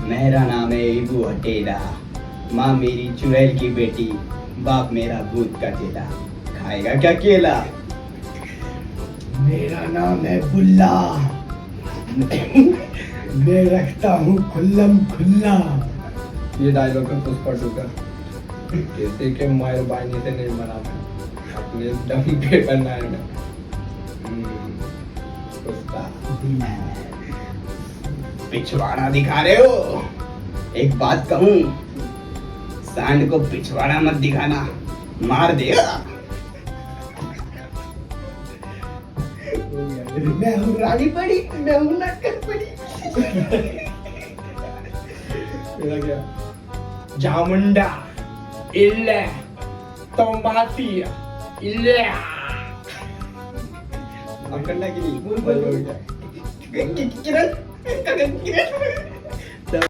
मेरा नाम है इबू हटेला, माँ मेरी चुड़ैल की बेटी, बाप मेरा भूत का चेला, खाएगा क्या केला। मेरा नाम है बुल्ला, मैं रखता हूँ खुल्लम खुल्ला। ये डायलॉग है पुष्पा टू का। किसी के मेहरबानी से नहीं बना मैं, अपने दम पे करना है मैं। पुष्पा। पिछवाड़ा दिखा रहे हो, एक बात कहूँ, सांड को पिछवाड़ा मत दिखाना, मार देगा। मैं हूँ रानी पड़ी, मैं हूँ नक्कर पड़ी। मेरा क्या? जामुंडा, इल्ले, तोमाती, इल्ले। अब करना कि नहीं? बोल बोल बोल क्या? किरण